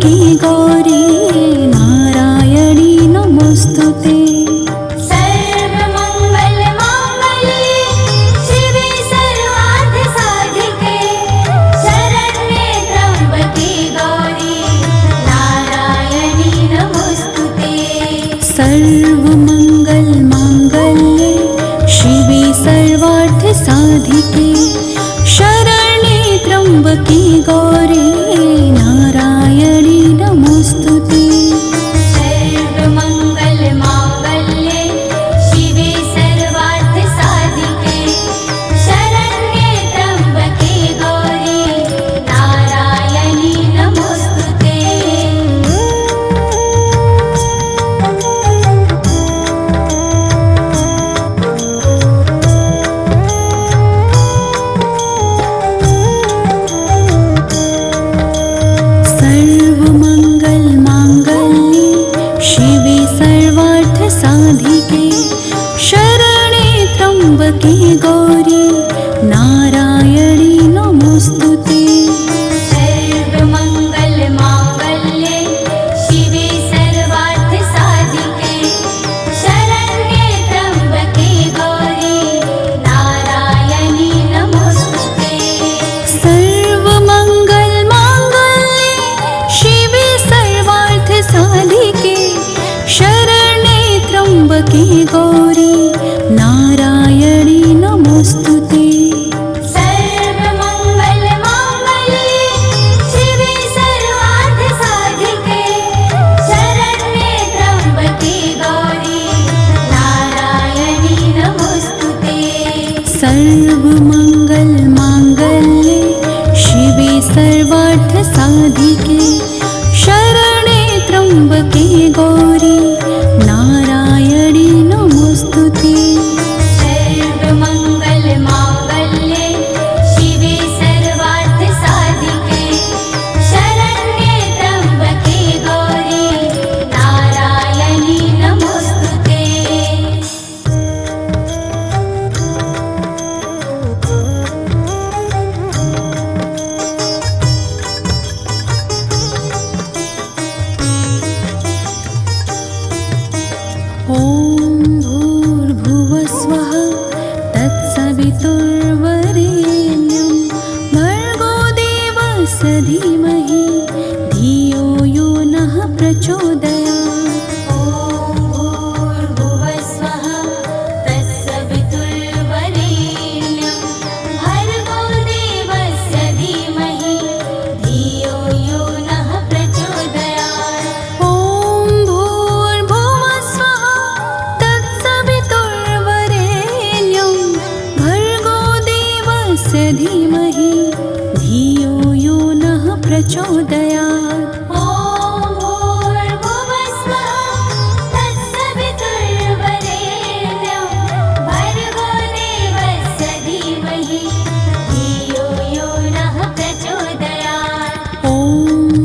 की गौरी नारायणी नमोस्तुते। सर्वमंगल मांगल्ये शिवे सर्वार्थ साधिके शरण्ये त्र्यंबके गौरी नारायणी नमोस्तुते। सर्वमंगल मांगल्ये शिवे सर्वार्थ साधिके शरण्ये त्र्यंबके गौरी नारायणी नमोस्तुते। सर्वमंगल मांगल्ये शिवे सर्वार्थ साधिके शरण्ये त्र्यंबके गौरी नारायणी नमोस्तुते। सर्वमंगल मांगल्ये शिवे सर्वार्थ साधिके शरण्ये त्र्यंबके गौरी नारायणी नमोस्तुते। सर्वमंगल मांगल्ये शिवे सर्वार्थ साधिके शरण्ये त्र्यंबके गौरी नारायणी नमोस्तुते। सर्वमंगल मांगल्ये शिवे सर्वार्थ साधिके शरण्ये त्र्यंबके गौरी नारायणी नमोस्तुते। सर्वमंगल मांगल्ये शिवे सर्वार्थ साधिके शरण्ये त्र्यंबके गौरी नारायणी नमोस्तुते। सर्वमंगल मांगल्ये शिवे सर्वार्थ साधिके शरण्ये त्र्यंबके गौरी नारायणी नमोस्तुते। ॐ भूर्भुवः स्वः तत्सवितुर्वरेण्यं भर्गो देवस्य धीमहि धियो यो नः प्रचोदयात्। ॐ भूर्भुवः स्वः तत्सवितुर्वरेण्यं भर्गो देवस्य धीमहि धियो यो नः प्रचोदयात्। ॐ भूर्भुवः स्वः तत्सवितुर्वरेण्यं भर्गो देवस्य धीमहि धियो यो नः प्रचोदयात्। ॐ भूर्भुवः स्वः तत्सवितुर्वरेण्यं भर्गो देवस्य धीमहि धियो यो नः प्रचोदयात्। ॐ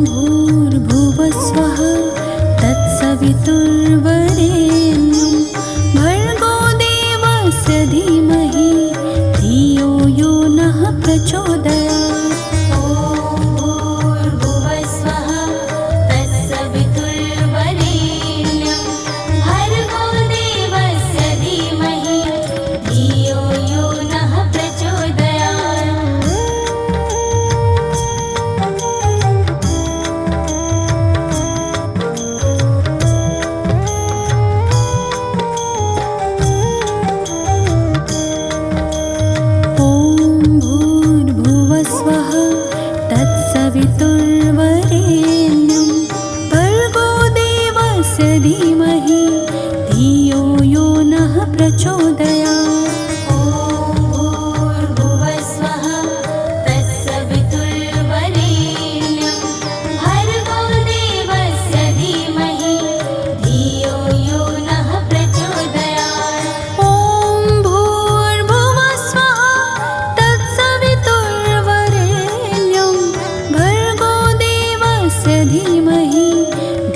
भूर्भुवः स्वः तत्सवितुर्वरेण्यं भर्गो देवस्य धीमहि धियो यो नः प्रचोदयात्। ॐ भूर्भुवः स्वः तत्सवितुर्वरेण्यं भर्गो देवस्य धीमहि धियो यो नः प्रचोदयात्। ॐ भूर्भुवः स्वः तत्सवितुर्वरेण्यं भर्गो देवस्य धीमहि धियो यो नः प्रचोदयात्। ॐ भूर्भुवः स्वः तत्सवितुर्वरेण्यं भर्गो देवस्य धीमहि धियो यो नः प्रचोदयात्। ॐ भूर्भुवः स्वः तत्सवितुर्वरेण्यं भर्गो देवस्य धीमहि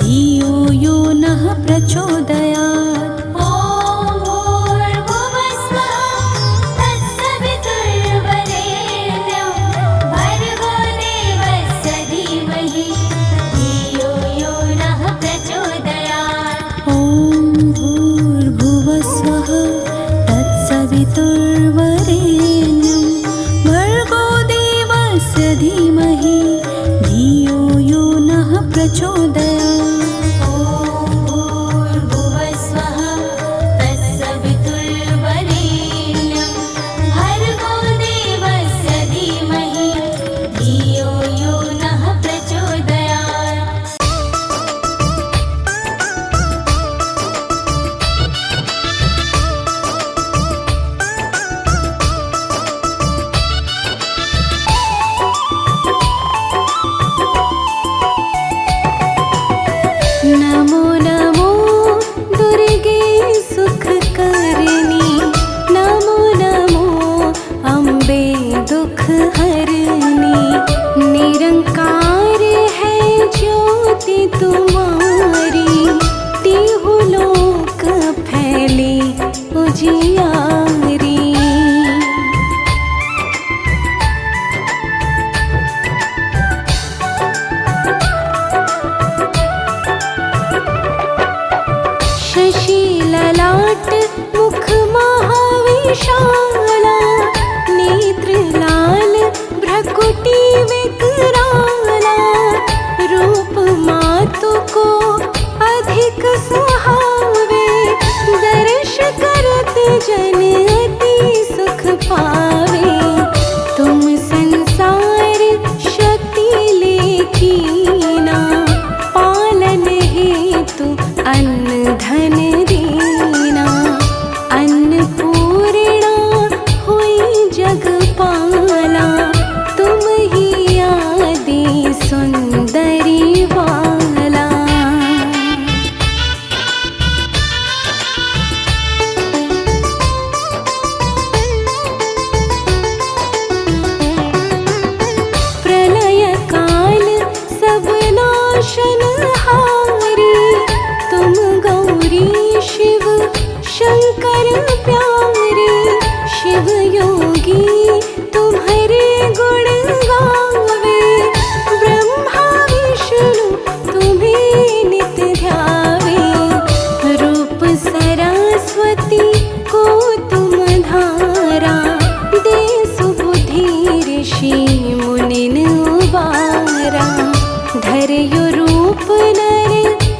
धियो यो नः प्रचोदयात्। ॐ भूर्भुवः स्वः तत्सवितुर्वरेण्यं भर्गो देवस्य धीमहि धियो देवस्य धीमहि धियो यो नः प्रचोदयात्। ॐ भूर्भुवः स्वः तत्सवितुर्वरेण्यं भर्गो देवस्य धीमहि धियो यो नः प्रचोदयात्। नमो नमो दुर्गे सुखकर्णी, नमो नमो अम्बे दुःखहरिणी। निरंकार है ज्योति तुम्हारी, तिहु लोक फैले उजियारी। शशि ललाट मुख महाविशाला, नेत्र लाल भ्रकुटी विकराला। रूप मातु को अधिक सुहावे, दर्श करत जन अति सुख पावे। तुम संसार शक्ति लेकीना, पालन हेतु अन्न धन दीना। अन्नपूर्णा हुई जगपाला, तुम ही आदि सुंदरी बाला। प्रलय काल सब नाशनहारी, तुम गौरी शिव शंकर प्यारे। शिव योगी तुम्हारे गुण गावे, ब्रह्मा विष्णु तुम्हें नित ध्यावे। रूप सरस्वती को तुम धारा, दे सुबुद्धि ऋषि मुनिन उबारा। धर्यो रूप नर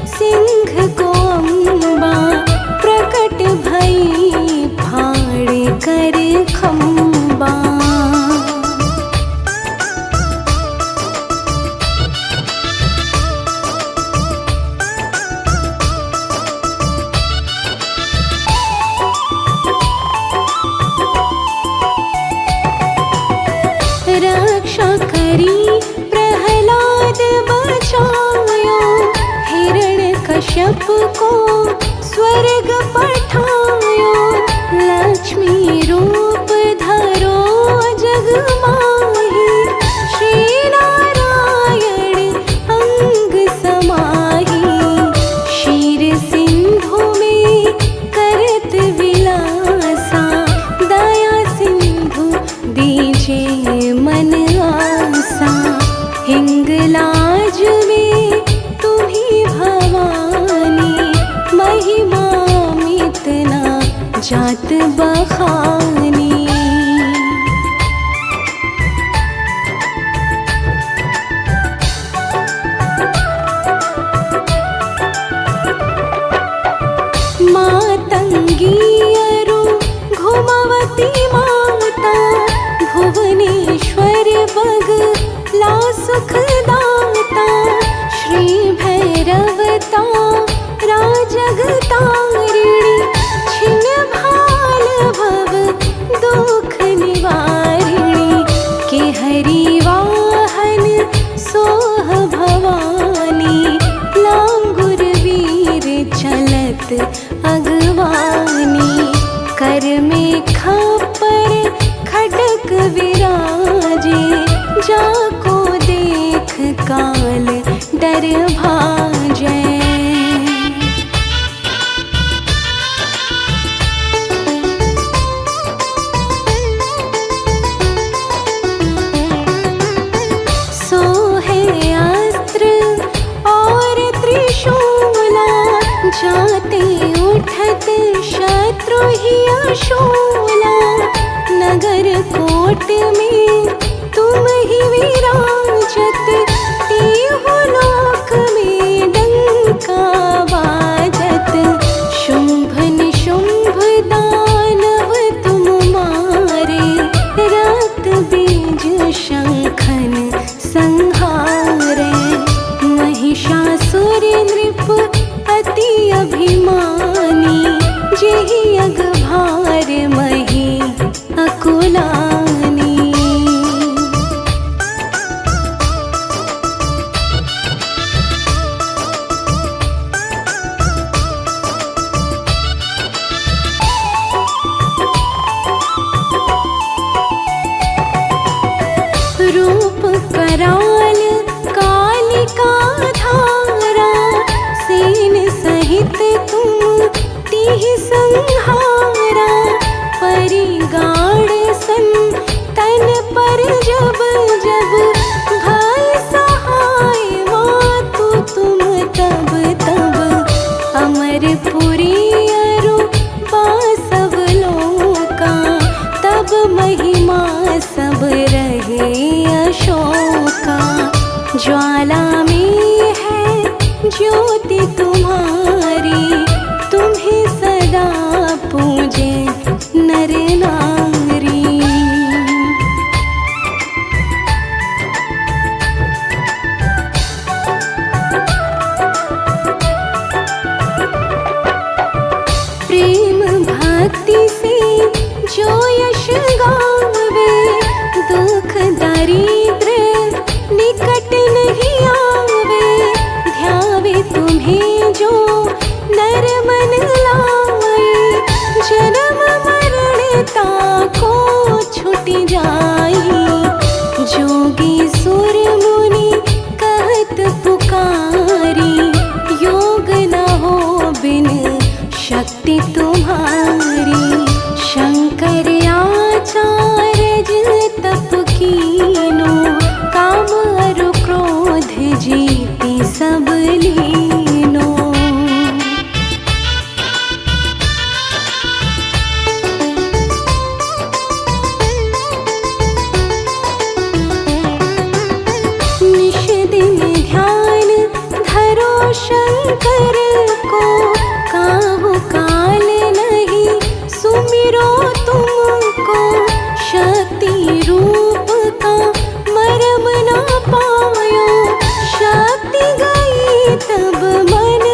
सिंह को अम्बा, प्रकट भई फाड़ कर खम्बा। रक्षा करी प्रहलाद बचायो, हिरण्यकश्यप को स्वर्ग पठायो। लक्ष्मी रूप धरो जग माही, श्री नारायण अंग समाही। क्षीर सिंधु में करत विलासा, दया सिंधु दीजे मन आसा। हिंगलाज में तुम्ही भवानी, महिमा मितना जात बखानी। मातंगी अरु घुमवती माता, भुवनेश्वर बग ला सुखदाता। श्री भैरवता राजगतारिणी, छिन भाल भव दुख निवारिणी। के हरि वाहन सोह भवानी, लांगुर वीर चलत अगवानी। कर में खापर खडक विराजे, जाको देख काल डर भाजै। सोहे अस्त्र और त्रिशूला, जाते उठत शत्रु ही अशूला। नगर कोट में तुम ही रूप कराल कालिका धारा, सेन सहित तुम तिह संहारा। परिगाढ़ सन तन पर जब जब भय सहाय, मातु तुम तब तब अमरपुरी अरु बासव लोका। तब महिमा सब रहे अशोका, ज्वाला में है ज्योति तुम्हारी, तुम्हें सदा पूजे नर नारी। प्रेम भक्ति से जो यश गावे, दुख दारिद्र निकट नहीं आवे। ध्यावे तुम्हें जो नर मन लाए, जन्म मरण ताको छुट जाई। जोगी सुर मुनि कहत पुकारी, योग न हो बिन शक्ति तुम्हारी। शंकर आचार्य तप कीनो, काम अरु क्रोध जीति सब लीनो। निश दिन ध्यान धरो शंकर को, काहू काल नहीं सुमिरो तुमको। शक्ति रूप का मरम न पायो, शक्ति गई तब मन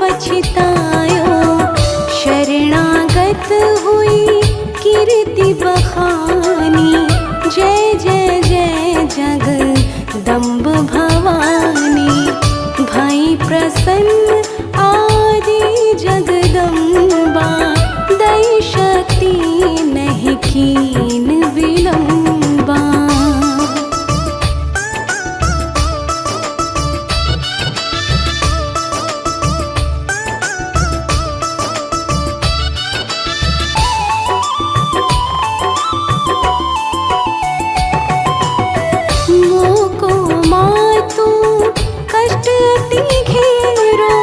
पछतायो। शरणागत हुई कीर्ति बखानी, जय जय जय जगदम्ब भवानी। भई प्रसन्न आदि जगदम्बा, दई शक्ति नहीं कीन विलंबा। मोको मातु कष्ट अति घेरो,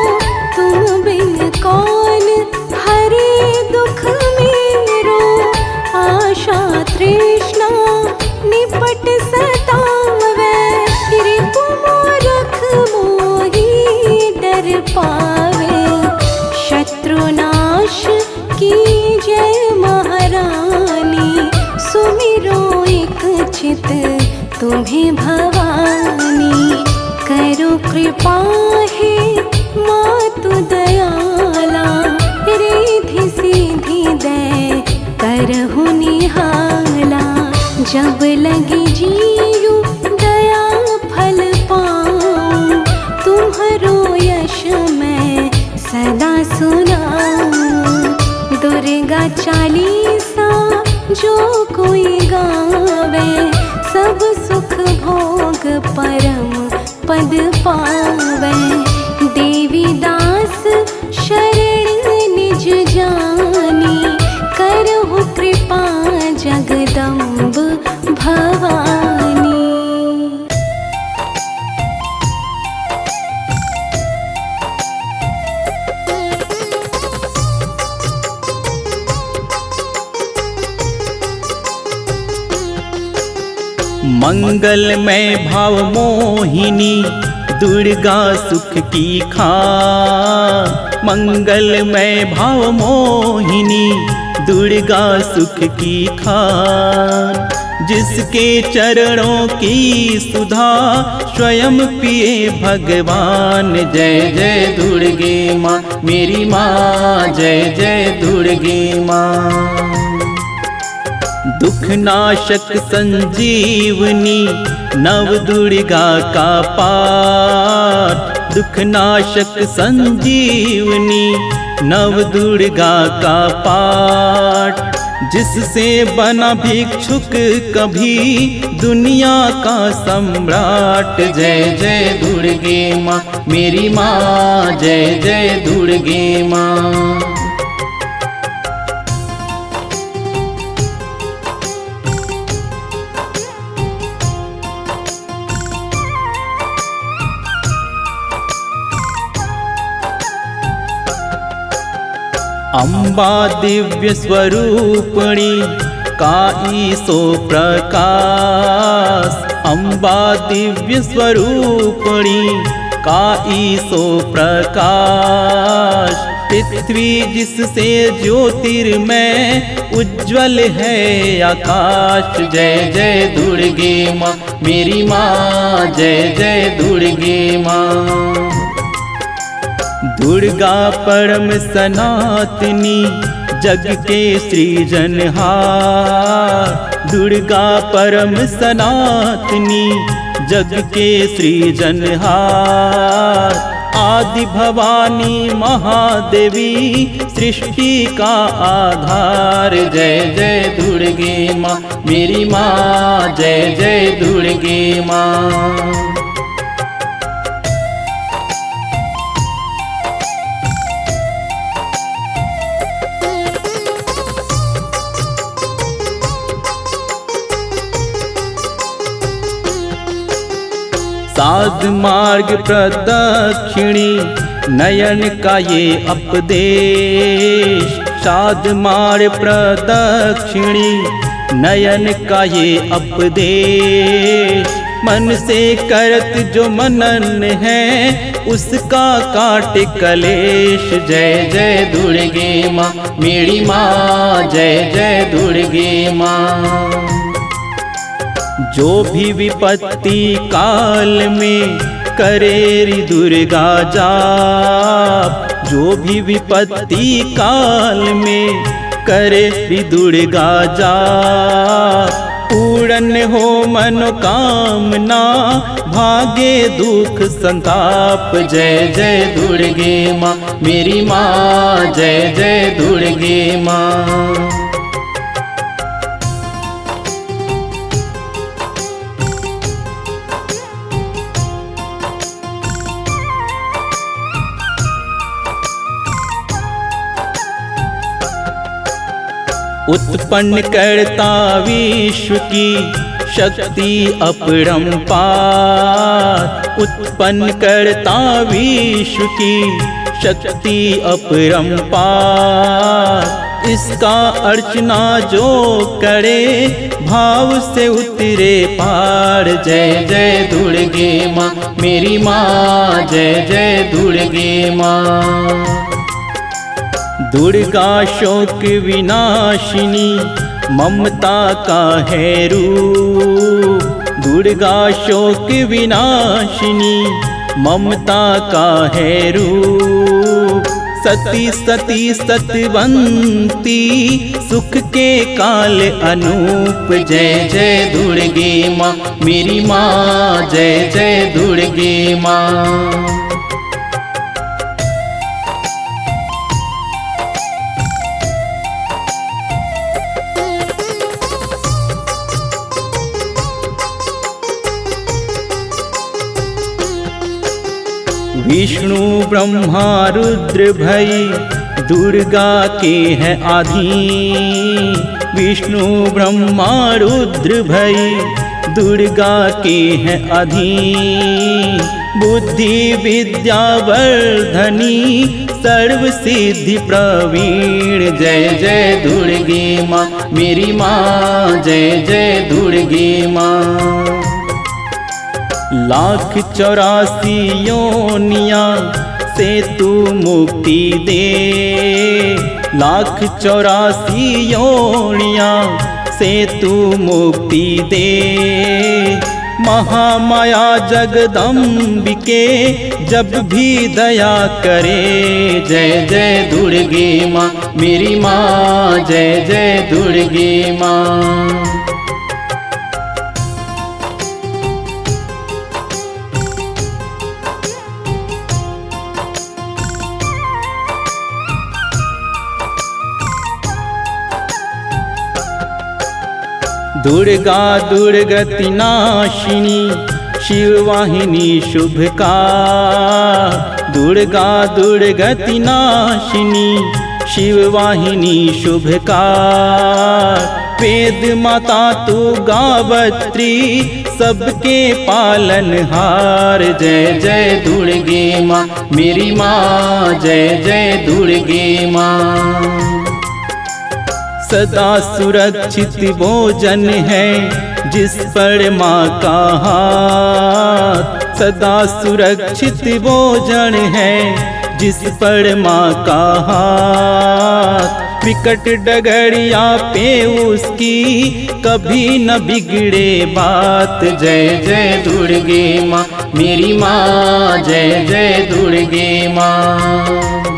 तुम बिन कौन हरे दुख मेरो। आशा तृष्णा निपट सतावे, रिपु मूरख मोही डर पावे। शत्रुनाश की जय महारानी, सुमिरो एक चित तुम्हें भवानी। करो कृपा है मातु दयाला, रिद्धि सिद्धि दे करहु निहाला। जब लगी जीयु दया फल पाऊं, तुम्हारो यश मैं सदा सुनाऊं। दुर्गा चालीसा जो कोई गावे, सब सुख भोग परम पद पावे। देवी दास शरण निज जानी, करहु कृपा जगदम्ब भवानी। मंगलमय भाव मोहिनी, दुर्गा सुख की खान। मंगलमय भाव मोहिनी, दुर्गा सुख की खान। जिसके चरणों की सुधा स्वयं पिए भगवान। जय जय दुर्गे माँ मेरी माँ, जय जय दुर्गे माँ। दुख नाशक संजीवनी, नव दुर्गा का पाठ। दुख नाशक संजीवनी, नव दुर्गा का पाठ। जिससे बना भिक्षुक कभी दुनिया का सम्राट। जय जय दुर्गे माँ मेरी माँ, जय जय दुर्गे माँ। अम्बा दिव्य स्वरूपिणी काई सो प्रकाश। अम्बा दिव्य स्वरूपिणी काई सो प्रकाश। पृथ्वी जिससे ज्योतिर्मय उज्ज्वल है आकाश। जय जय दुर्गे माँ मेरी माँ, जय जय दुर्गे माँ। दुर्गा परम सनातनी जग के सृजनहार। दुर्गा परम सनातनी जग के सृजनहार। आदि भवानी महादेवी सृष्टि का आधार। जय जय दुर्गे माँ मेरी माँ, जय जय दुर्गे माँ। साध मार्ग प्रदक्षिणी नयन का ये उपदेश। साध मार्ग प्रदक्षिणी नयन का ये उपदेश। मन से करत जो मनन है उसका काट कलेश। जय जय दुर्गे माँ मेरी माँ, जय जय दुर्गे माँ। जो भी विपत्ति काल में करे रि दुर्गा जाप। जो भी विपत्ति काल में करे रि दुर्गा जाप। पूर्ण हो मनोकामना भागे दुख संताप। जय जय दुर्गे माँ मेरी माँ, जय जय दुर्गे माँ। उत्पन्न करता विश्व की शक्ति अपरंपार। उत्पन्न करता विश्व की शक्ति अपरंपार। इसका अर्चना जो करे भाव से उतरे पार। जय जय दुर्गे माँ मेरी माँ, जय जय दुर्गे माँ। दुर्गा शोक विनाशिनी ममता का है रूप। दुर्गा शोक विनाशिनी ममता का है रूप। सती सती सतवंती सुख के काल अनूप। जय जय दुर्गे माँ मेरी माँ, जय जय दुर्गे माँ। विष्णु ब्रह्मा रुद्र भई दुर्गा के हैं आधीन। विष्णु ब्रह्मा रुद्र भई दुर्गा के हैं अधीन। बुद्धि विद्या वर्धनी सर्व सिद्धि प्रवीण। जय जय दुर्गे माँ मेरी माँ, जय जय दुर्गे माँ। लाख 84 योनियाँ से तू मुक्ति दे। लाख 84 योनियाँ से तू मुक्ति दे। महामाया जगदम्बिके जब भी दया करे। जय जय दुर्गे माँ मेरी माँ, जय जय दुर्गे माँ। दुर्गा दुर्गति नाशिनी शिववाहिनी शुभकार। दुर्गा दुर्गति नाशिनी शिववाहिनी शुभकार। वेद माता तू गावत्री सबके पालनहार। जय जय दुर्गे माँ मेरी माँ, जय जय दुर्गे माँ। सदा सुरक्षित भोजन है जिस पर माँ का हाथ। सदा सुरक्षित भोजन है जिस पर माँ का हाथ। विकट डगरिया पे उसकी कभी न बिगड़े बात। जय जय दुर्गे माँ मेरी माँ, जय जय दुर्गे माँ।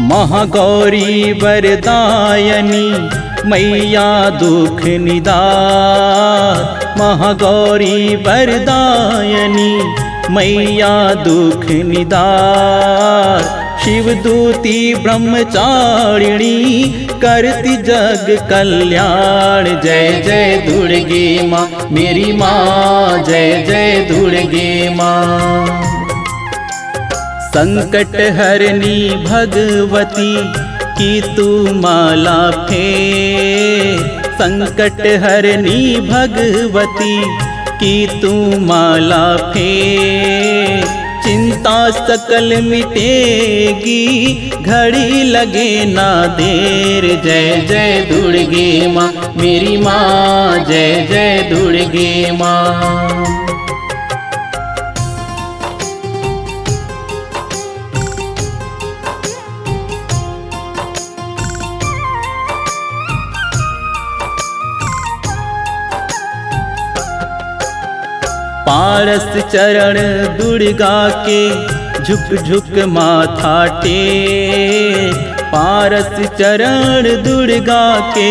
महागौरी वरदायनी मैया दुख निदान। महागौरी वरदायनी मैया दुख निदान। शिवदूती ब्रह्मचारिणी करती जग कल्याण। जय जय दुर्गे माँ मेरी माँ, जय जय दुर्गे माँ। संकट हरनी भगवती की तू माला फेर। संकट हरनी भगवती की तू माला फेर। चिंता सकल मिटेगी घड़ी लगे ना देर। जय जय दुर्गे माँ मेरी माँ, जय जय दुर्गे माँ। पारस चरण दुर्गा के झुक झुक माथा टेक। पारस चरण दुर्गा के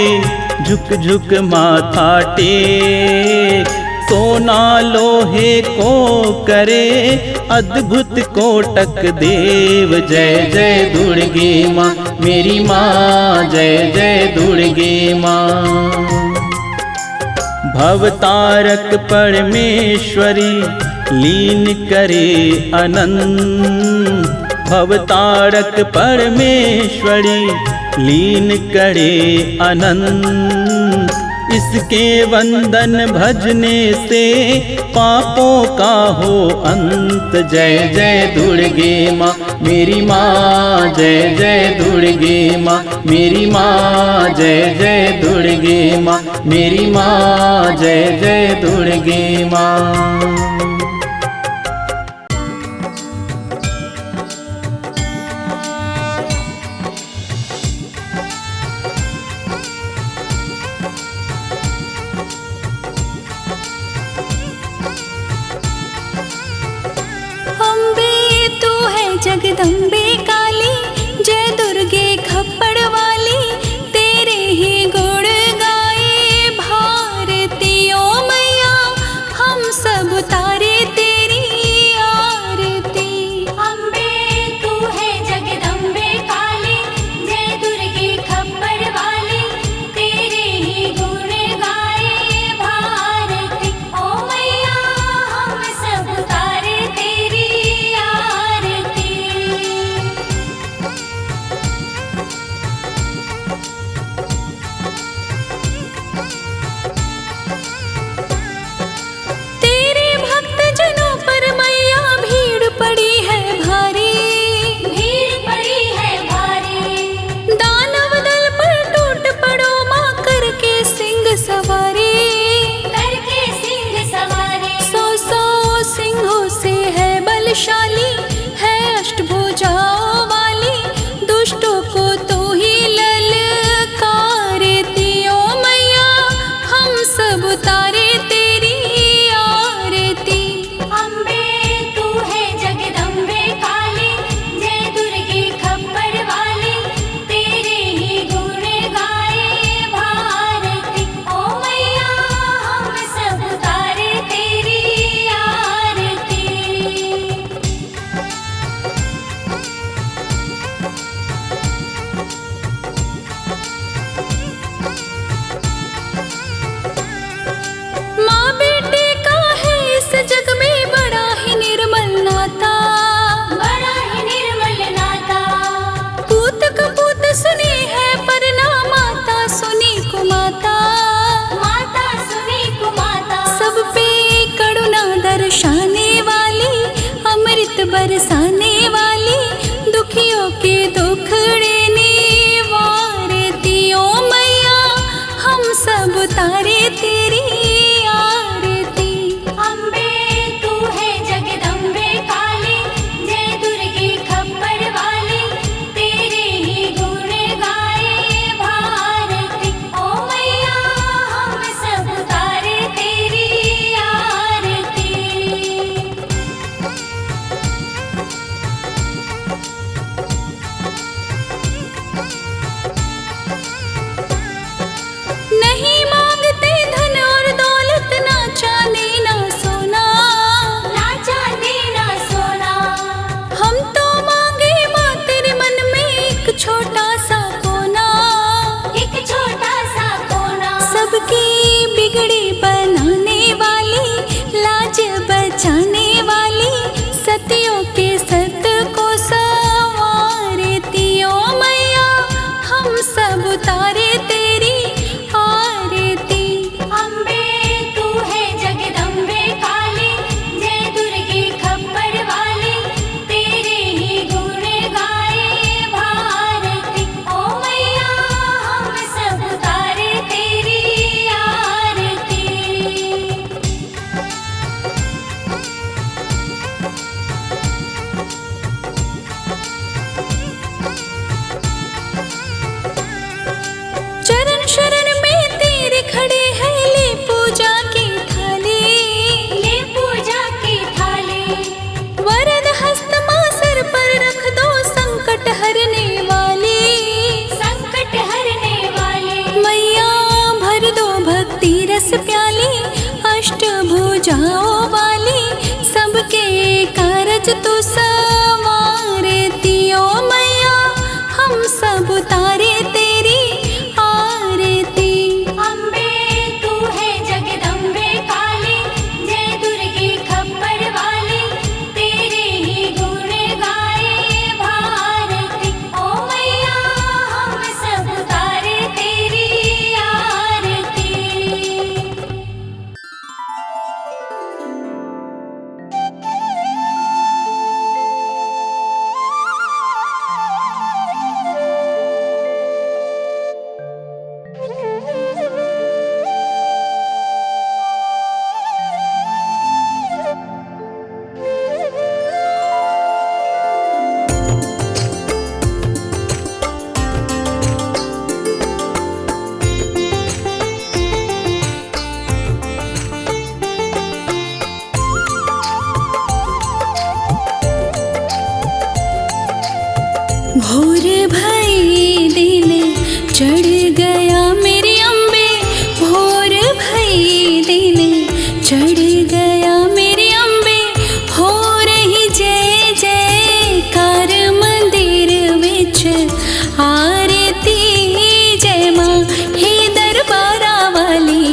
झुक झुक माथा टेक। सोना लोहे को करे अद्भुत कोटक देव। जय जय दुर्गे माँ मेरी माँ, जय जय दुर्गे माँ। भवतारक परमेश्वरी लीन करे अनंत। भवतारक परमेश्वरी लीन करे अनंत। इसके वंदन भजने से पापों का हो अंत। जय जय दुर्गे माँ मेरी माँ, जय जय दुर्गे माँ मेरी माँ, जय जय दुर्गे माँ मेरी माँ, जय जय दुर्गे माँ। जगदम्बे काली जय दुर्गे खप्पड़ वाली। तेरे ही गुण गाए भारती ओ मैया, हम सब तारे तेरी आरती। अम्बे तू है जगदम्बे काली जय दुर्गे खप्पर वाली। तेरे ही गुण गाए भारती ओ मैया, हम सब तारे तेरी आरती। तेरे भक्त जनों पर मैया भीड़ पड़ी है भारी। भीड़ पड़ी है भारी। दानव दल पर टूट पड़ो माँ करके सिंह सवारी। करके सिंह सवारी। सौ सौ सिंहों से है बलशाली, है अष्टभुजाओं वाली। दुष्टों को तो ही ललकारती ओ मैया, हम सब तारे तेरी आरती। अम्बे तू है जगदम्बे काली जय दुर्गे खप्पर वाली। तेरे ही गुण गाए भारती ओ मैया, हम सब सज तू संवारती ओ मैया, हम सब उतारे तेरी आरती। अम्बे तू है जगदम्बे काली, जय दुर्गे खप्पर वाली, तेरे ही गुण गाए भारती। ओ मैया हम सब उतारे तेरी आरती। भोर भई दिन चढ़ गया मेरी अम्बे, भोर भई दिन चढ़ गया मेरी अम्बे, हो रही जय जयकार मंदिर विच आरती। जय माँ हे दरबारा वाली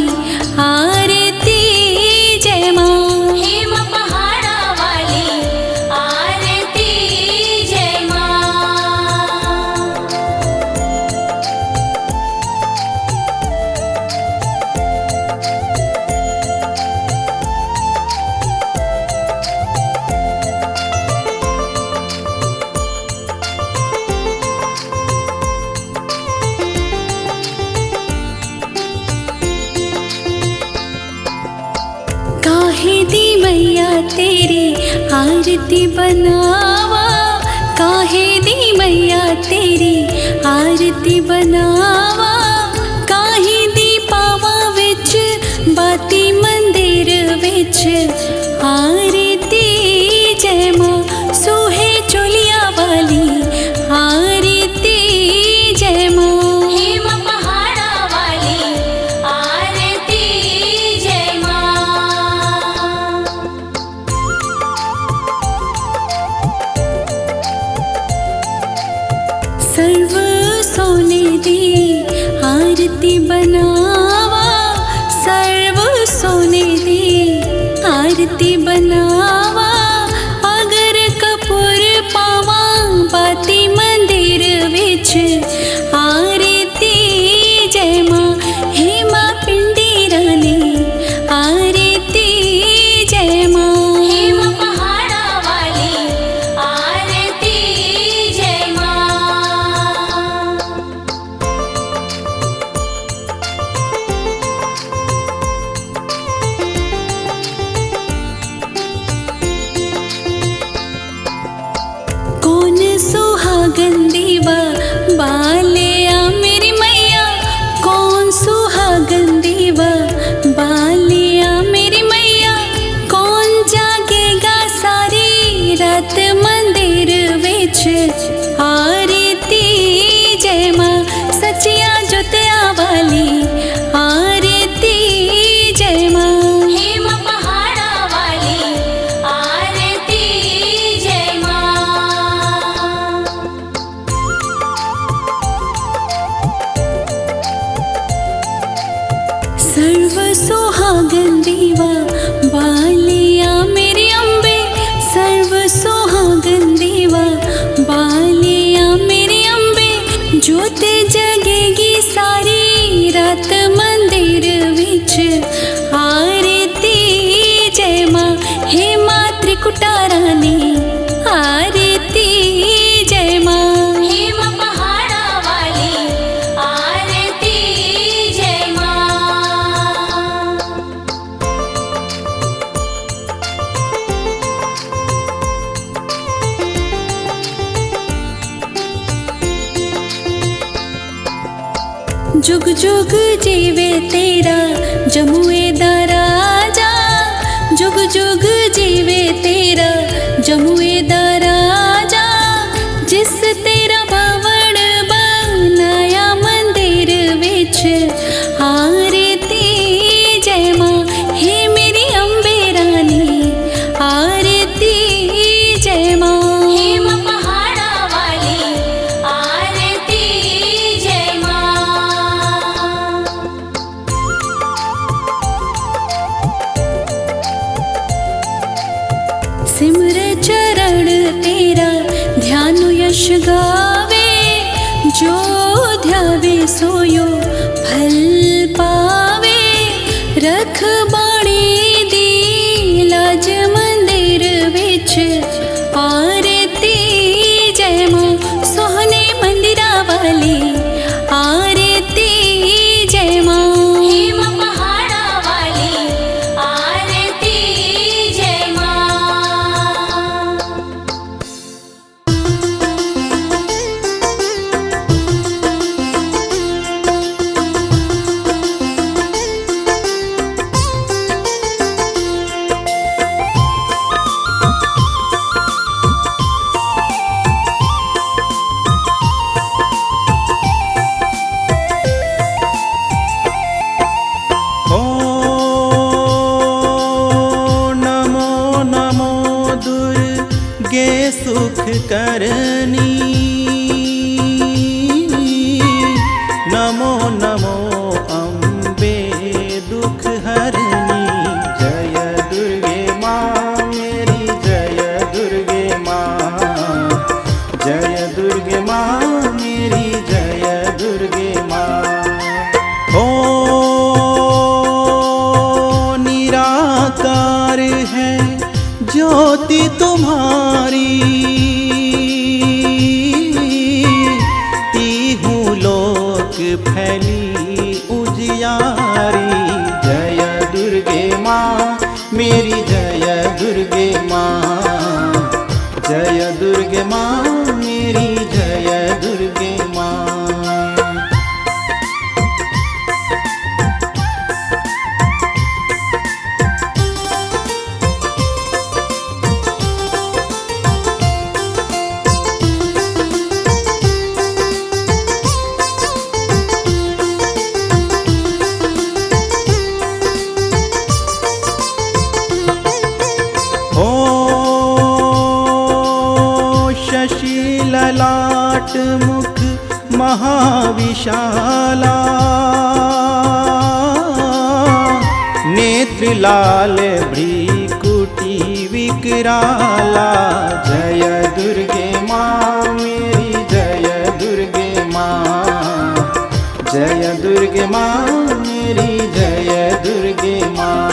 आरती, जय माँ हे माँ पहाड़ा वाली आरती, जय माँ। काहे दी मैया तेरी आरती बनावा, काहे दी मैया तेरी आरती बनावा, काहे दी पावा विच बाती मंदिर विच आरती। जय माँ सोहे चोलिया वाली आरती, जय माँ हे माँ पहाड़ा वाली आरती, जय माँ। सर्व सोने दी आरती बनावा, सर्व सोने दी आरती बनावा, अगर कपूर पावा बाती मंदिर विच आरती। जय माँ हे माँ पिंडी रानी आरती, जय माँ हे माँ पहाड़ा वाली आरती, जय माँ। कौन सुहागन दीवा बालिया मेरी मैया, कौन सुहागन दीवा बालिया मेरी मैया, कौन जागेगा सारी रात मंदिर विच आरती। जय माँ सचिया जोतिया वाली आरती, जय माँ हे माँ पहाड़ा वाली आरती, जय माँ। सर्व सुहागन दीवा बालिया मेरी अम्बे, सर्व सुहागन दीवा बालिया मेरी अम्बे, ज्योत जगेगी सारी रात मंदिर विच आरती। जय माँ हे माँ त्रिकुटा रानी आरती, जय माँ हे माँ पहाड़ा वाली आरती, जय माँ। जुग जुग जीवे तेरा जमुए दा राजा, जुग जुग जीवे तेरा जमुए दा राजा, जिस तेरा भवन बनाया मंदिर विच आरती। जय माँ हे मेरी अम्बे रानी आरती, सिमर चरण तेरा ध्यान यश गावे, जो ध्यावे सोयो फल पावे। रख बाणी दी लाज मंदिर विच, आरती जय मां सोहने मंदिरा वाली, आरती जय मां। हेम पहाड़ा वाली आरती जय मां। ओ नमो नमो दुर्गे सुख करनी, नमो नमो अम्बे दुख हरनी। जय दुर्गे माँ मेरी, जय दुर्गे माँ, जय दुर्गे माँ मेरी, जय दुर्गे माँ। ओ निराकार है ज्योति तुम्हारी, तीहूं लोक फैली उजियारी। जय दुर्गे माँ मेरी, जय दुर्गे माँ, जय दुर्गे माँ मेरी, जय दुर्गे माँ। शशि ललाट मुख महाविशाला, नेत्र लाल भ्रीकुटी विकराला। जय दुर्गे माँ मेरी, जय दुर्गे माँ, जय दुर्गे माँ मेरी, जय दुर्गे माँ।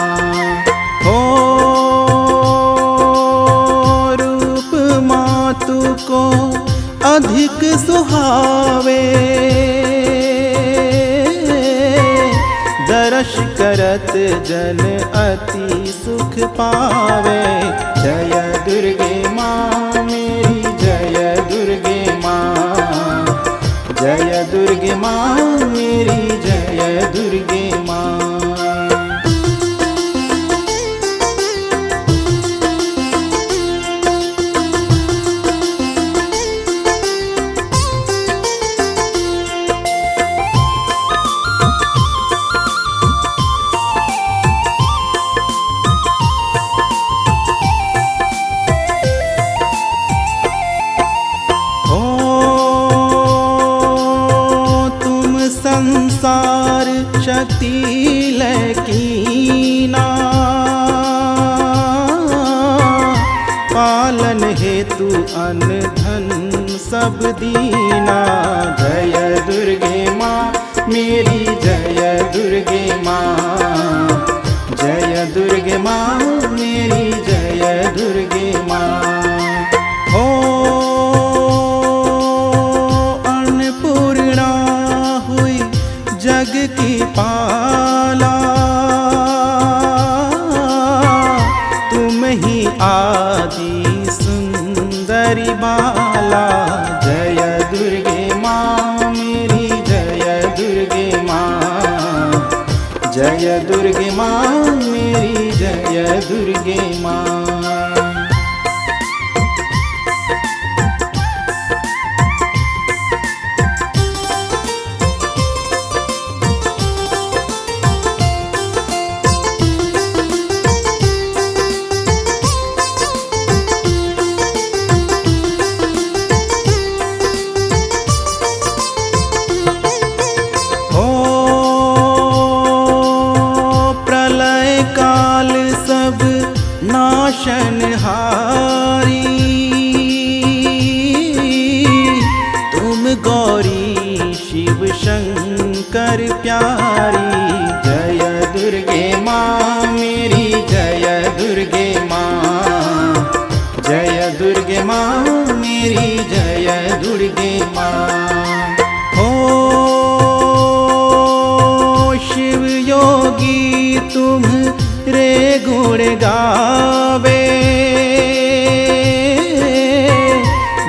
हो रूप मातु को अधिक सुहावे, दर्श करत जन अति सुख पावे। जय दुर्गे माँ मेरी, जय दुर्गे माँ, जय दुर्गे माँ मेरी, जय दुर्गे माँ। संसार शक्ति लकीना, पालन हेतु अन्न धन सब दीना। जय दुर्गे माँ मेरी, जय दुर्गे माँ, जय दुर्गे माँ मेरी, जय दुर्गे माँ। हो अन्नपूर्णा हुई जग की पाला, तुम ही आदि सुंदरी बाला। जय दुर्गे माँ मेरी, जय दुर्गे माँ, जय दुर्गे माँ मेरी, जय दुर्गे माँ। नाशनहारी सुंदर प्यारी। जय दुर्गे माँ मेरी जय दुर्गे माँ, जय दुर्गे माँ मेरी जय दुर्गे माँ। हो शिव योगी तुम रे गुण गावे,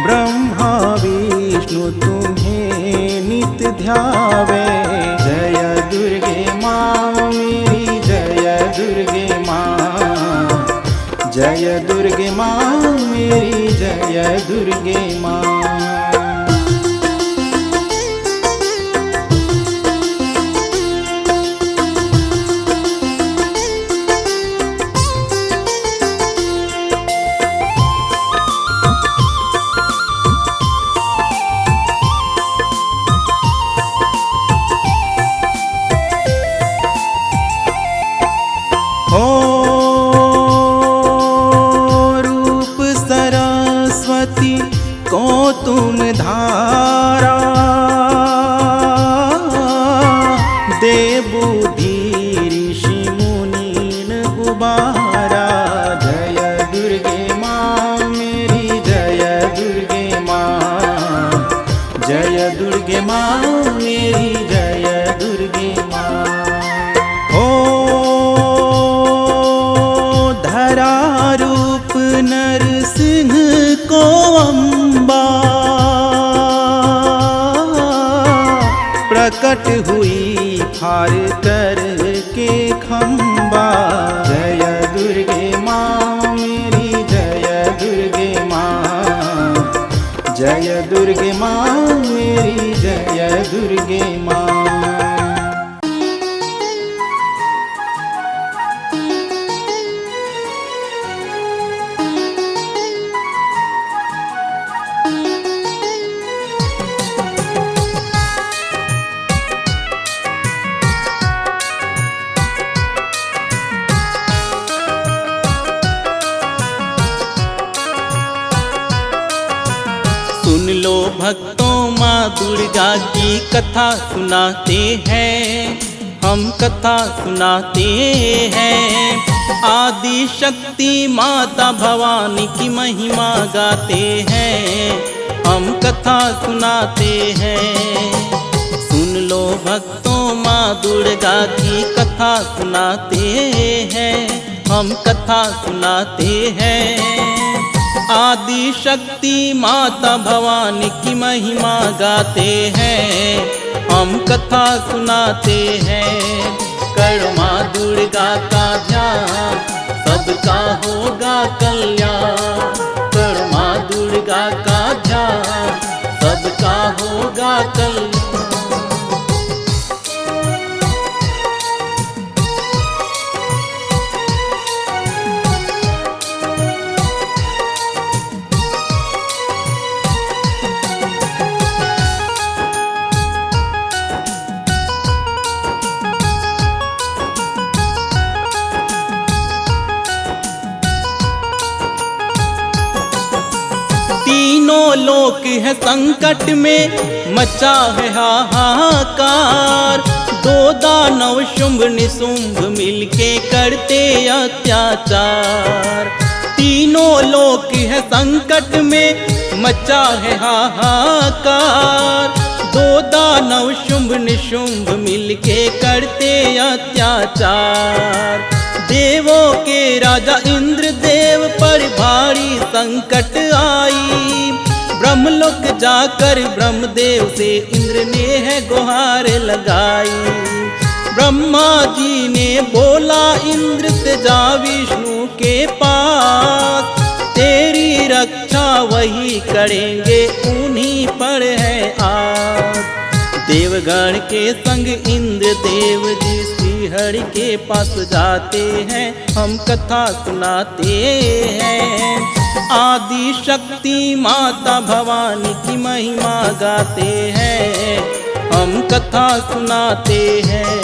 ब्रह्मा विष्णु तुम्हें नित ध्यावे। जय दुर्गे माँ मेरी जय दुर्गे माँ, जय दुर्गे माँ मेरी जय दुर्गे माँ। हो रूप सरस्वती को तुम धारा, दे बुद्धि ऋषि मुनीन उबारा। जय दुर्गे माँ मेरी जय दुर्गे माँ, जय दुर्गे माँ मेरी जय दुर्गे माँ। धरा रूप नरसिंह को अम्बा, प्रकट हुई फार कर के खम्बा। जय दुर्गे माँ मेरी जय दुर्गे माँ, जय दुर्गे माँ मेरी जय दुर्गे माँ। सुन लो भक्तों माँ दुर्गा की कथा सुनाते हैं, हम कथा सुनाते हैं। आदि शक्ति माता भवानी की महिमा गाते हैं, हम कथा सुनाते हैं। सुन लो भक्तों माँ दुर्गा की कथा सुनाते हैं, हम कथा सुनाते हैं। आदि शक्ति माता भवानी की महिमा गाते हैं, हम कथा सुनाते हैं। कर माँ दुर्गा का ध्यान सबका होगा कल्याण, कर माँ दुर्गा का ध्यान सबका होगा कल्याण। तीनों लोक है संकट में मचा है हाहाकार, दो दानव शुंभ निशुंभ मिलके करते अत्याचार। तीनों लोक है संकट में मचा है हाहाकार, दो दानव शुंभ निशुंभ मिलके करते अत्याचार। देवों के राजा इंद्र देव पर भारी संकट आई, ब्रह्मलोक जाकर ब्रह्मदेव से इंद्र ने है गुहार लगाई। ब्रह्मा जी ने बोला इंद्र से जा विष्णु के पास, तेरी रक्षा वही करेंगे उन्हीं पर है आस। देवगण के संग इंद्र देव जी श्रीहरि के पास जाते हैं, हम कथा सुनाते हैं। आदि शक्ति माता भवानी की महिमा गाते हैं, हम कथा सुनाते हैं।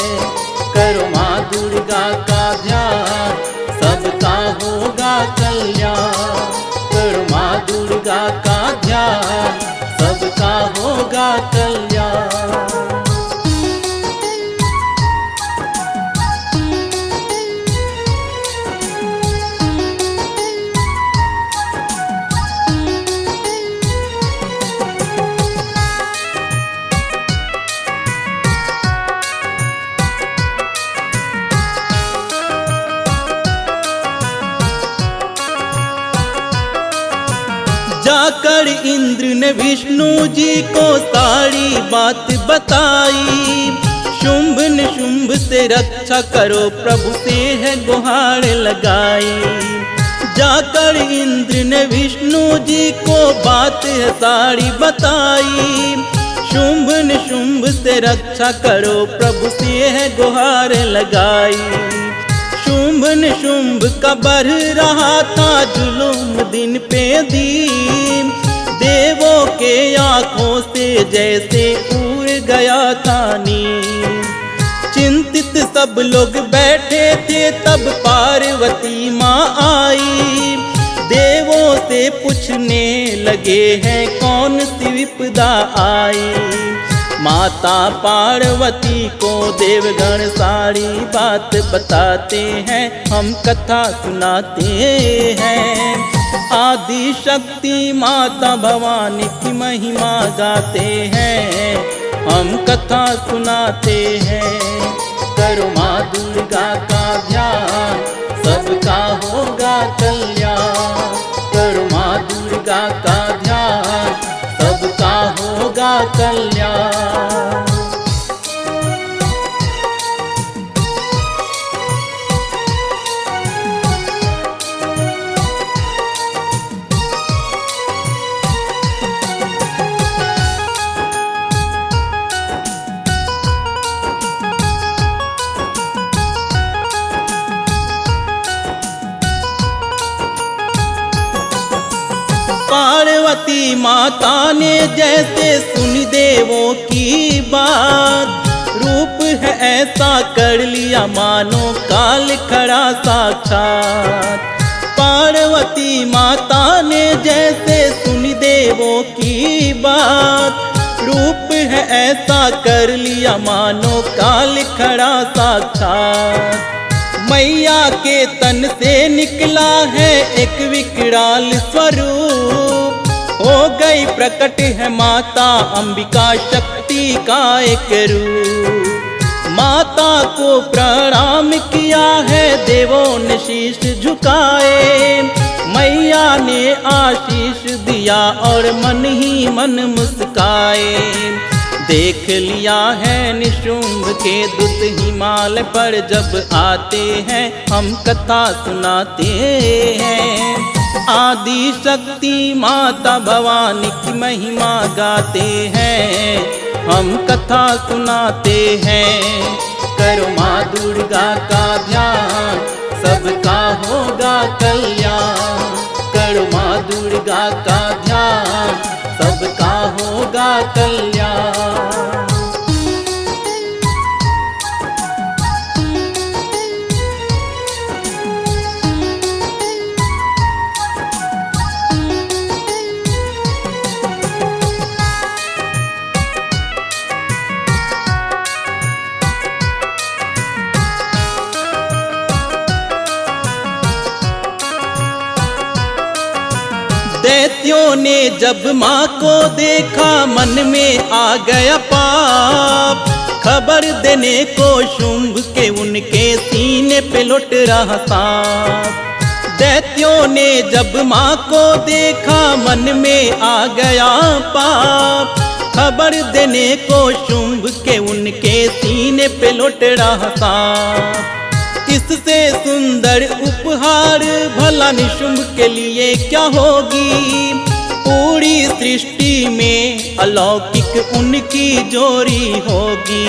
करो माँ दुर्गा का ध्यान सबका होगा कल्याण, करो माँ दुर्गा का ध्यान सबका होगा कल्याण। जाकर इंद्र ने विष्णु जी को सारी बात बताई। शुंभ निशुंभ से रक्षा करो प्रभु से है गुहार लगाई। जाकर इंद्र ने विष्णु जी को बात है सारी बताई। शुंभ निशुंभ से रक्षा करो प्रभु से है गुहार लगाई। शुंभ निशुंभ का बढ़ रहा था जुलूम दिन पे दिन। देवों के आंखों से जैसे उड़ गया था नींद। चिंतित सब लोग बैठे थे तब पार्वती माँ आई। देवों से पूछने लगे हैं कौन सी विपदा आई। माता पार्वती को देवगण सारी बात बताते हैं, हम कथा सुनाते हैं। आदि शक्ति माता भवानी की महिमा गाते हैं, हम कथा सुनाते हैं। करो माँ दुर्गा का ध्यान सबका होगा कल्याण। करो माँ दुर्गा का ध्यान सबका होगा कल्याण। पार्वती माता ने जैसे सुनी देवों की बात। रूप है ऐसा कर लिया मानो काल खड़ा साक्षात। पार्वती माता ने जैसे सुनी देवों की बात। रूप है ऐसा कर लिया मानो काल खड़ा साक्षात। मैया के तन से निकला है एक विकराल स्वरूप। हो गई प्रकट है माता अंबिका शक्ति का एक रूप। माता को प्रणाम किया है देवों ने शीश झुकाए। मैया ने आशीष दिया और मन ही मन मुस्काए। देख लिया है निशुंभ के दूत हिमालय पर जब आते हैं, हम कथा सुनाते हैं। आदि शक्ति माता भवानी की महिमा गाते हैं, हम कथा सुनाते हैं। करो माँ दुर्गा का ध्यान सबका होगा कल्याण। करो माँ दुर्गा का ध्यान सबका होगा कल्याण। दैत्यों ने जब माँ को देखा मन में आ गया पाप। खबर देने को शुंभ के उनके सीने पे लुट रहा सांप। दैत्यों ने जब माँ को देखा मन में आ गया पाप। खबर देने को शुंभ के उनके सीने पे लुट रहा सांप। इससे सुंदर उपहार भला निशुंभ के लिए क्या होगी। पूरी सृष्टि में अलौकिक उनकी जोड़ी होगी।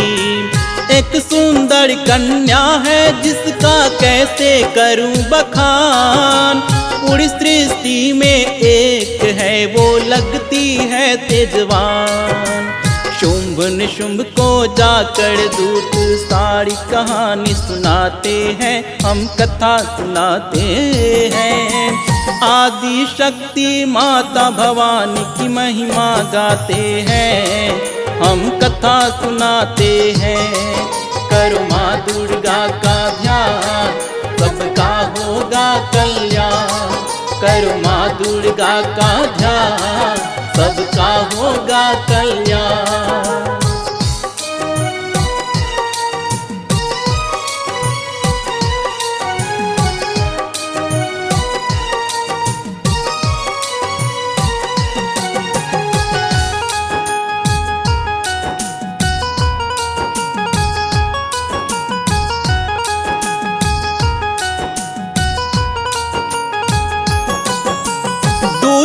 एक सुंदर कन्या है जिसका कैसे करूं बखान। पूरी सृष्टि में एक है वो लगती है तेजवान। शुंभ निशुंभ को जाकर दूत सारी कहानी सुनाते हैं, हम कथा सुनाते हैं। आदि शक्ति माता भवानी की महिमा गाते हैं, हम कथा सुनाते हैं। करो माँ दुर्गा का ध्यान सबका होगा कल्याण। करो माँ दुर्गा का ध्यान सबका होगा कल्याण।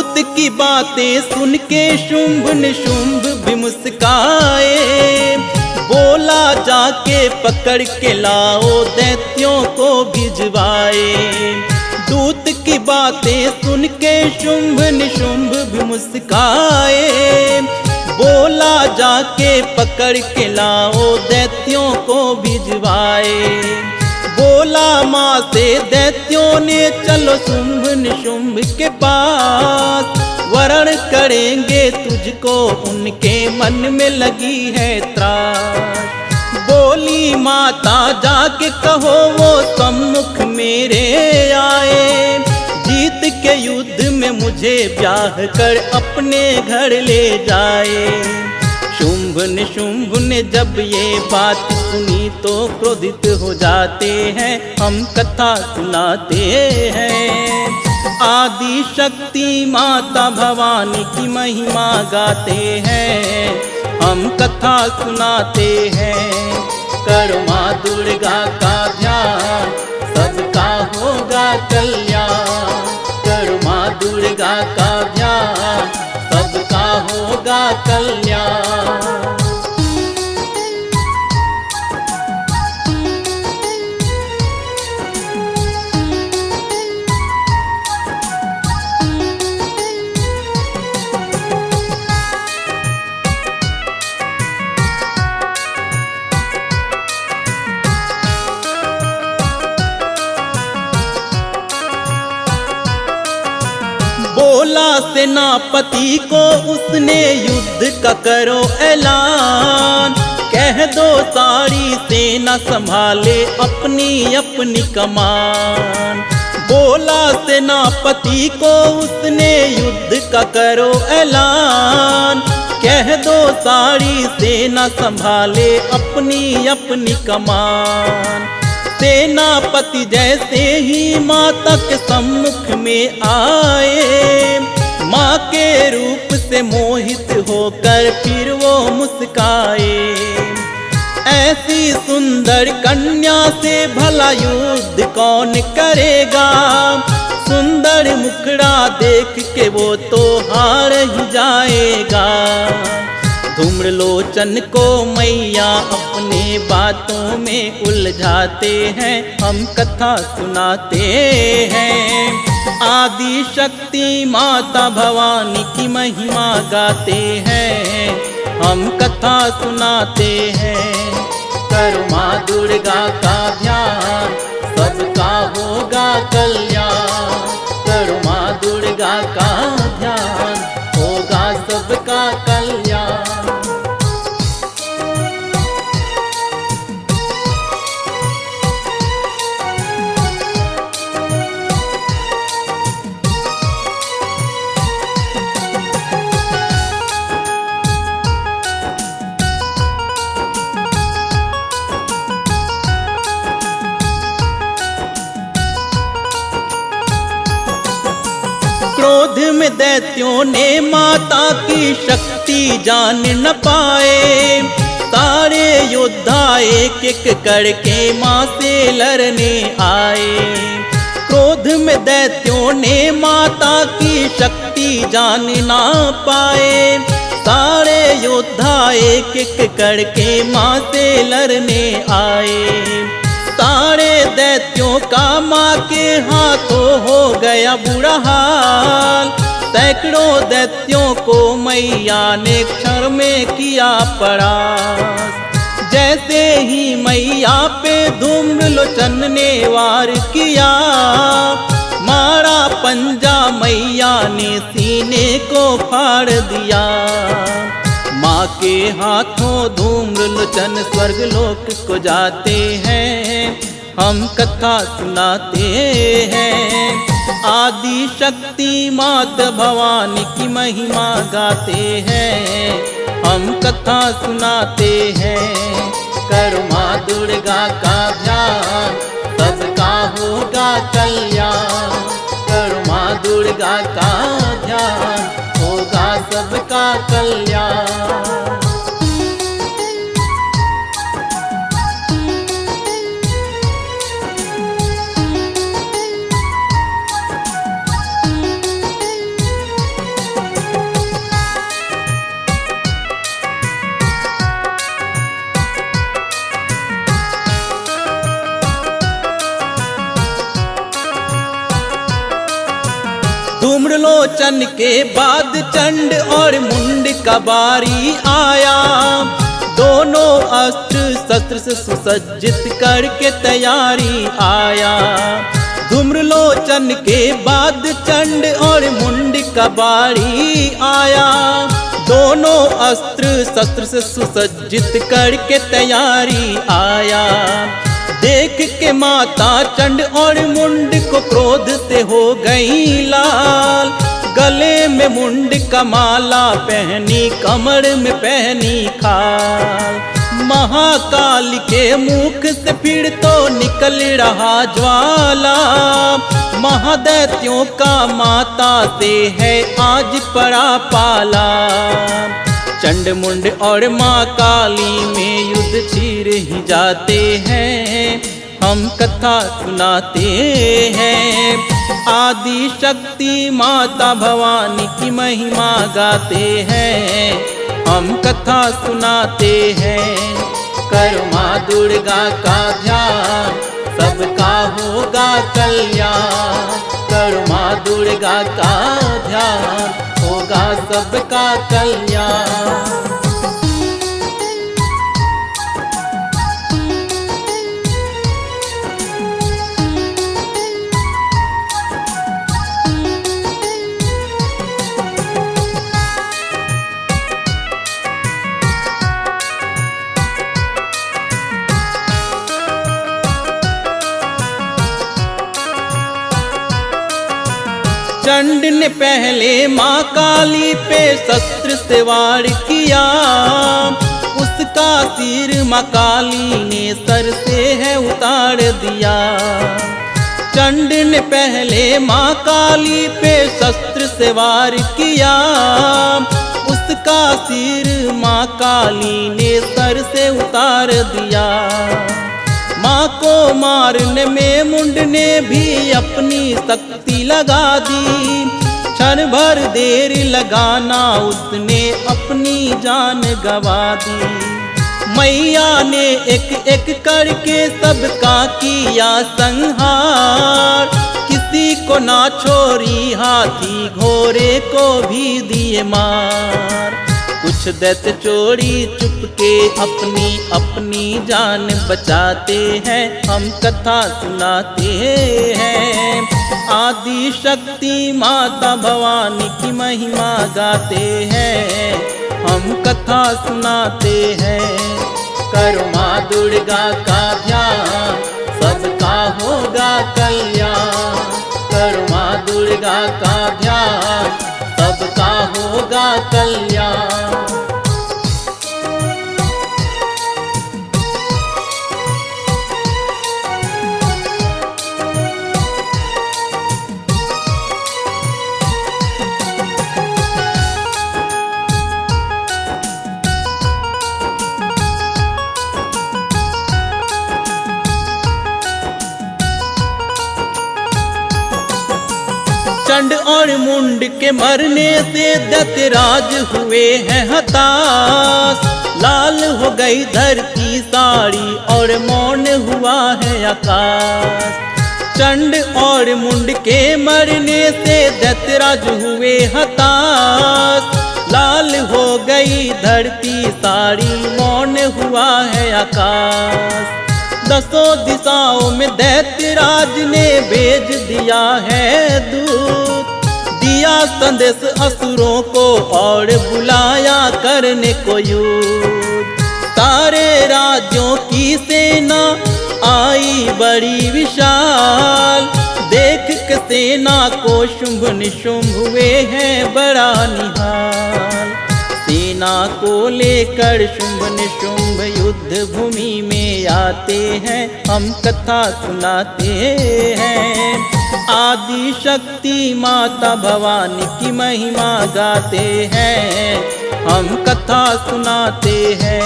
दूत की बातें सुन के शुंभ निशुंभ भी मुस्काए, बोला जाके पकड़ के लाओ दैत्यों को भिजवाए। दूत की बातें सुन के शुंभ निशुंभ भी मुस्काए, बोला जाके पकड़ के लाओ दैत्यों को भिजवाए। बोला माँ से दैत्यों ने चलो शुंभ निशुंभ के पास, वरण करेंगे तुझको उनके मन में लगी है त्रास। बोली माता जाके कहो वो सम्मुख मेरे आए, जीत के युद्ध में मुझे ब्याह कर अपने घर ले जाए। शुंभ निशुंभ ने जब ये बात सुनी तो क्रोधित हो जाते हैं, हम कथा सुनाते हैं। आदि शक्ति माता भवानी की महिमा गाते हैं, हम कथा सुनाते हैं। करो माँ दुर्गा का ध्यान, सबका होगा कल्याण। करो माँ दुर्गा का ध्यान, सबका होगा कल्याण। बोला सेनापति को उसने युद्ध का करो ऐलान, कह दो सारी सेना संभाले अपनी अपनी कमान। बोला सेनापति को उसने युद्ध का करो ऐलान, कह दो सारी सेना संभाले अपनी अपनी कमान। सेनापति जैसे ही माता के सम्मुख में आए, माँ के रूप से मोहित होकर फिर वो मुस्काए। ऐसी सुंदर कन्या से भला युद्ध कौन करेगा, सुंदर मुखड़ा देख के वो तो हार ही जाएगा। धूम्रलोचन को मैया अपने बातों में उलझाते हैं, हम कथा सुनाते हैं। आदि शक्ति माता भवानी की महिमा गाते हैं, हम कथा सुनाते हैं। करो माँ दुर्गा का ध्यान, सबका होगा कल्याण। करो माँ दुर्गा का ध्यान, होगा सबका कल्याण। क्रोध में दैत्यों ने माता की शक्ति जान न पाए, सारे योद्धा एक एक करके माँ से लड़ने आए। क्रोध में दैत्यों ने माता की शक्ति जान ना पाए, सारे योद्धा एक एक करके माँ से लड़ने आए। सारे दैत्यों का माँ के हाथों हो गया बुरा हाल, सैकड़ों दैत्यों को मैया ने क्षण में किया परास्त। जैसे ही मैया पे धूम्रलोचन ने वार किया, मारा पंजा मैया ने सीने को फाड़ दिया। माँ के हाथों धूम्रलोचन स्वर्गलोक को जाते हैं, हम कथा सुनाते हैं। आदि शक्ति माता भवानी की महिमा गाते हैं, हम कथा सुनाते हैं। करो माँ दुर्गा का ध्यान, सबका होगा कल्याण। करो माँ दुर्गा का ध्यान, होगा सबका कल्याण। लोचन के बाद चंड और मुंड का बारी आया। दोनों अस्त्र शस्त्र से सुसज्जित करके तैयारी आया। धूम्रलोचन के बाद चंड और मुंड का बारी आया। दोनों अस्त्र शस्त्र से सुसज्जित करके तैयारी आया। देख के माता चंड और मुंड को क्रोध से हो गई लाल। गले में मुंड का माला पहनी, कमर में पहनी खाल। महाकाल के मुख से फिर तो निकल रहा ज्वाला। महादैत्यों का माता से है आज पड़ा पाला। चंड मुंड और माँ काली में युद्ध छिड़ ही जाते हैं। हम कथा सुनाते हैं, आदि शक्ति माता भवानी की महिमा गाते हैं। हम कथा सुनाते हैं, करो माँ दुर्गा का ध्यान, सबका होगा कल्याण। करो माँ दुर्गा का ध्यान, होगा सबका कल्याण। चंड ने पहले माँ काली पे शस्त्र से वार किया। उसका सिर माँ काली ने सर से है उतार दिया। चंड ने पहले माँ काली पे शस्त्र से वार किया। उसका सिर माँ काली ने सर से उतार दिया। माँ को मारने में मुंड ने भी अपनी शक्ति लगा दी। क्षण भर देर लगाना उसने अपनी जान गवा दी। मैया ने एक एक करके सबका किया संहार। किसी को ना छोड़ी, हाथी घोड़े को भी दिए मार। कुछ दैत्य चोरी चुपके अपनी अपनी जान बचाते हैं। हम कथा सुनाते हैं, आदि शक्ति माता भवानी की महिमा गाते हैं। हम कथा सुनाते हैं, करो माँ दुर्गा का ध्यान, सबका होगा कल्याण। करो माँ दुर्गा का ध्यान, सबका होगा कल्याण। चंड और मुंड के मरने से दैत्यराज हुए हैं हताश। लाल हो गई धरती सारी और मौन हुआ है आकाश। चंड और मुंड के मरने से दैत्यराज हुए हताश। लाल हो गई धरती सारी, मौन हुआ है आकाश। दसों दिशाओं में दैत्यराज ने भेज दिया है दूत। दिया संदेश असुरों को और बुलाया करने को युद्ध। सारे राज्यों की सेना आई बड़ी विशाल। देख के सेना को शुंभ निशुंभ हुए हैं बड़ा निहाल। सेना को लेकर शुंभ निशुंभ युद्ध भूमि में आते हैं। हम कथा सुनाते हैं, आदि शक्ति माता भवानी की महिमा गाते हैं। हम कथा सुनाते हैं,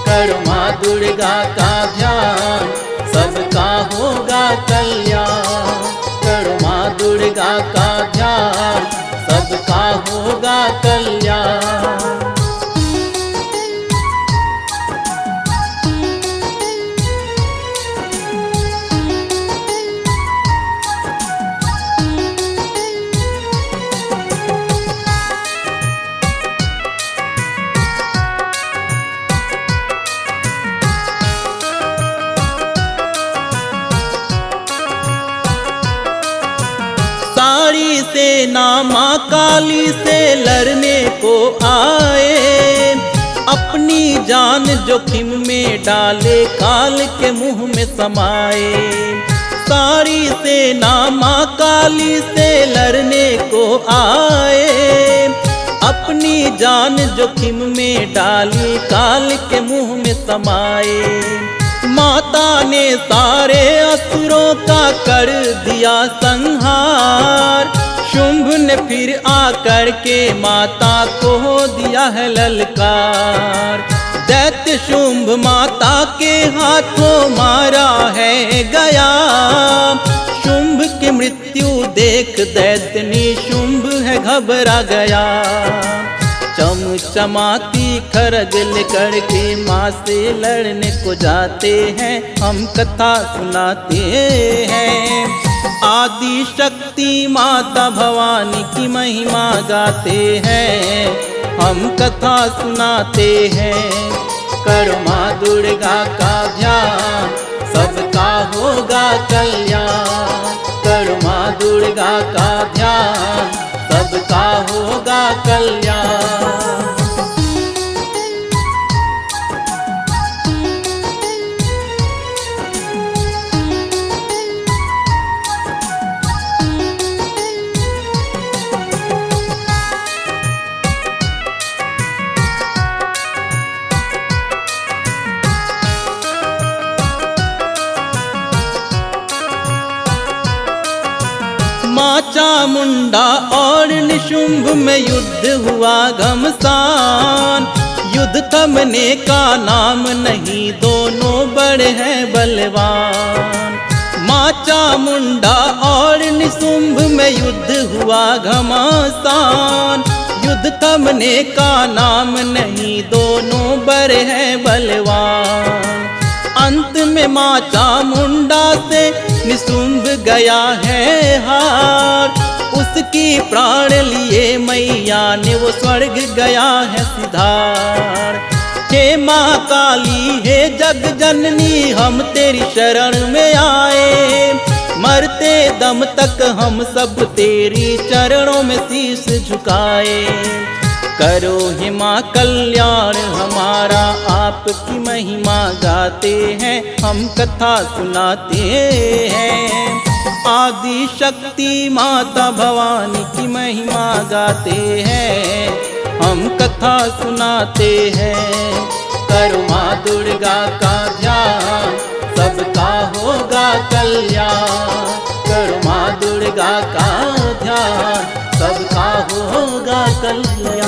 करो माँ दुर्गा का ध्यान, सबका होगा कल्याण। करो माँ दुर्गा का ध्यान, सबका होगा कल्याण। काली से लड़ने को आए, अपनी जान जोखिम में डाले काल के मुंह में समाए। सारी सेना माँ काली से लड़ने को आए, अपनी जान जोखिम में डाली काल के मुंह में समाए। माता ने सारे असुरों का कर दिया संहार, शुंभ ने फिर आकर के माता को दिया है ललकार। दैत्य शुंभ माता के हाथों मारा है गया, शुंभ की मृत्यु देख दैत्य निशुंभ है घबरा गया। चमचमाती खरग लेकर के माँ से लड़ने को जाते हैं, हम कथा सुनाते हैं। आदि शक्ति माता भवानी की महिमा गाते हैं, हम कथा सुनाते हैं। करो माँ दुर्गा का ध्यान, सबका होगा कल्याण। करो माँ दुर्गा का ध्यान, सबका होगा कल्याण। माँ चामुंडा और निशुंभ में युद्ध हुआ घमसान, युद्ध थमने का नाम नहीं, दोनों बड़े हैं बलवान। माँ चामुंडा और निशुंभ में युद्ध हुआ घमासान, युद्ध थमने का नाम नहीं, दोनों बड़े हैं बलवान। अंत में माँ चामुंडा से निशुंभ गया है हार, उसकी प्राण लिए मैया ने वो स्वर्ग गया है सिधार। हे माँ काली हे जग जननी, हम तेरी शरण में आए, मरते दम तक हम सब तेरी चरणों में शीश झुकाए। करो हे माँ कल्याण हमारा, आपकी महिमा गाते हैं, हम कथा सुनाते हैं। आदि शक्ति माता भवानी की महिमा गाते हैं, हम कथा सुनाते हैं। करो माँ दुर्गा का ध्यान, सबका होगा कल्याण। करो माँ दुर्गा का ध्यान, सबका होगा कल्याण।